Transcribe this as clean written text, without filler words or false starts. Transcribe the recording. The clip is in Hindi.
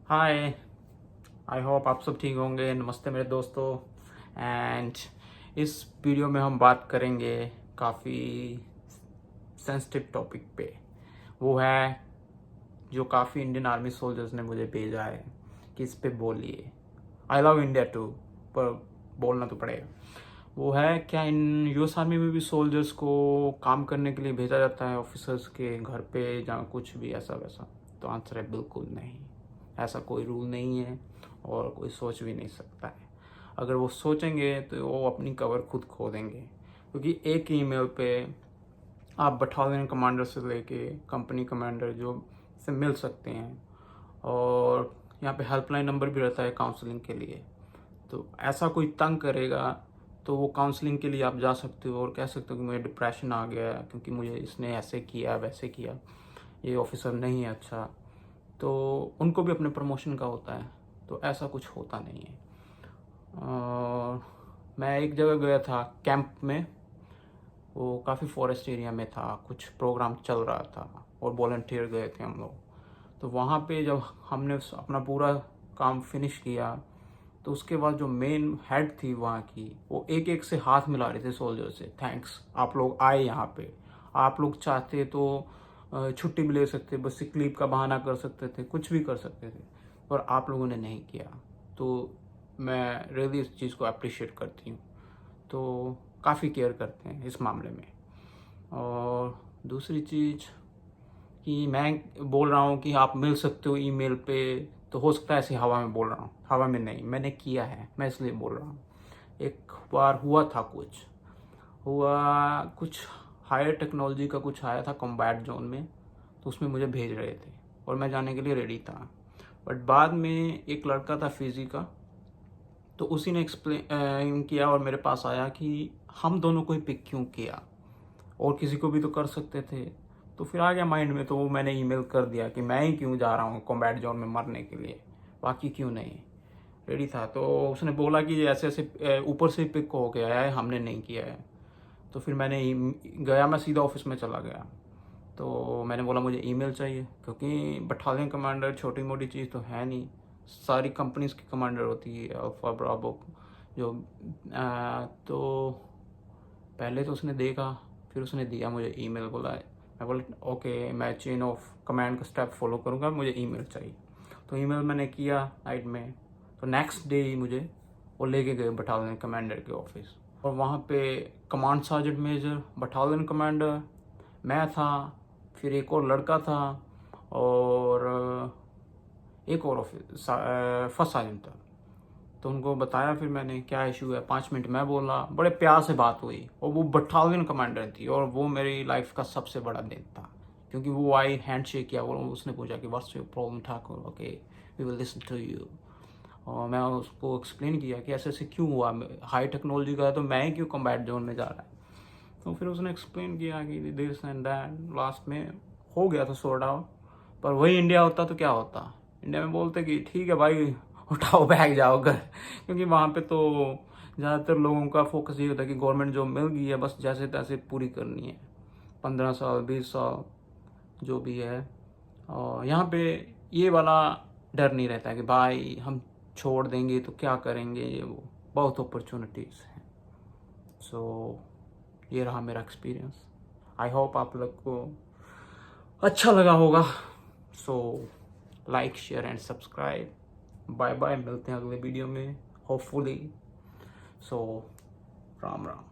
हाय, आई होप आप सब ठीक होंगे। नमस्ते मेरे दोस्तों। एंड इस वीडियो में हम बात करेंगे काफ़ी सेंसिटिव टॉपिक पे। वो है जो काफ़ी इंडियन आर्मी सोल्जर्स ने मुझे भेजा है कि इस पे बोलिए। आई लव इंडिया टू, पर बोलना तो पड़ेगा। वो है, क्या इन यूएस आर्मी में भी सोल्जर्स को काम करने के लिए भेजा जाता है ऑफिसर्स के घर पे या कुछ भी ऐसा वैसा? तो आंसर है बिल्कुल नहीं। ऐसा कोई रूल नहीं है और कोई सोच भी नहीं सकता है। अगर वो सोचेंगे तो वो अपनी कवर खुद खो देंगे, क्योंकि एक ईमेल पे आप बटालियन कमांडर से लेके कंपनी कमांडर जो से मिल सकते हैं। और यहाँ पे हेल्पलाइन नंबर भी रहता है काउंसलिंग के लिए। तो ऐसा कोई तंग करेगा तो वो काउंसलिंग के लिए आप जा सकते हो और कह सकते हो कि मुझे डिप्रेशन आ गया क्योंकि मुझे इसने ऐसे किया वैसे किया, ये ऑफिसर नहीं है अच्छा। तो उनको भी अपने प्रमोशन का होता है, तो ऐसा कुछ होता नहीं है। और मैं एक जगह गया था कैंप में, वो काफ़ी फॉरेस्ट एरिया में था, कुछ प्रोग्राम चल रहा था और वॉलंटियर गए थे हम लोग। तो वहाँ पे जब हमने अपना पूरा काम फिनिश किया तो उसके बाद जो मेन हेड थी वहाँ की, वो एक एक से हाथ मिला रहे थे सोल्जर से। थैंक्स, आप लोग आए यहाँ पे। आप लोग चाहते तो छुट्टी भी ले सकते, बस सिक लीव का बहाना कर सकते थे, कुछ भी कर सकते थे, पर आप लोगों ने नहीं किया। तो मैं रियली इस चीज़ को अप्रिशिएट करती हूँ। तो काफ़ी केयर करते हैं इस मामले में। और दूसरी चीज़ कि मैं बोल रहा हूँ कि आप मिल सकते हो ईमेल पे, तो हो सकता है ऐसे हवा में बोल रहा हूँ। हवा में नहीं, मैंने किया है, मैं इसलिए बोल रहा हूँ। एक बार हुआ था, कुछ हायर टेक्नोलॉजी का कुछ आया था कॉम्बैट जोन में, तो उसमें मुझे भेज रहे थे और मैं जाने के लिए रेडी था। बट बाद में एक लड़का था फिजी का, तो उसी ने एक्सप्लेन किया और मेरे पास आया कि हम दोनों को ही पिक क्यों किया, और किसी को भी तो कर सकते थे। तो फिर आ गया माइंड में, तो वो मैंने ईमेल कर दिया कि मैं ही क्यों जा रहा हूँ कॉम्बैट जोन में मरने के लिए, बाकी क्यों नहीं। रेडी था। तो उसने बोला कि ऐसे ऐसे ऊपर से पिक हो गया है, हमने नहीं किया है। तो फिर गया, मैं सीधा ऑफिस में चला गया। तो मैंने बोला मुझे ईमेल चाहिए, क्योंकि बटालियन कमांडर छोटी मोटी चीज़ तो है नहीं, सारी कंपनीज की कमांडर होती है, अल्फा ब्रावो जो। तो पहले तो उसने देखा, फिर उसने दिया मुझे ईमेल, बोला। मैं बोला ओके, मैं चेन ऑफ कमांड का स्टेप फॉलो करूँगा, मुझे ईमेल चाहिए। तो ईमेल मैंने किया नाइट में। तो नेक्स्ट डे ही मुझे वो लेके गए बटालियन कमांडर के ऑफिस, और वहाँ पे command sergeant major, battalion commander, मैं था, फिर एक और लड़का था, और एक और फर्स्ट सार्जेंट था। तो उनको बताया फिर मैंने क्या इशू है, 5 मिनट मैं बोला, बड़े प्यार से बात हुई। और वो बटालियन कमांडर थी, और वो मेरी लाइफ का सबसे बड़ा दिन था, क्योंकि वो आई, हैंड शेक किया, वो उसने पूछा कि what's your problem Thakur, okay we will listen to you. और मैं उसको एक्सप्लेन किया कि ऐसे ऐसे क्यों हुआ, हाई टेक्नोलॉजी का है तो मैं ही क्यों कम्बैट जोन में जा रहा है। तो फिर उसने एक्सप्लेन किया कि दिस एंड दैट, लास्ट में हो गया था सॉर्ट आउट। पर वही इंडिया होता तो क्या होता, इंडिया में बोलते कि ठीक है भाई, उठाओ बैग जाओ घर। क्योंकि वहाँ पे तो ज़्यादातर लोगों का फोकस ये होता है कि गवर्नमेंट जॉब मिल गई है, बस जैसे तैसे पूरी करनी है, 15 साल 20 साल जो भी है। और यहाँ पे ये वाला डर नहीं रहता है कि भाई हम छोड़ देंगे तो क्या करेंगे, ये वो बहुत अपॉर्चुनिटीज़ हैं। सो ये रहा मेरा एक्सपीरियंस। आई होप आप लोग को अच्छा लगा होगा। So like share and subscribe. Bye bye, मिलते हैं अगले वीडियो में होपफुली। सो राम राम।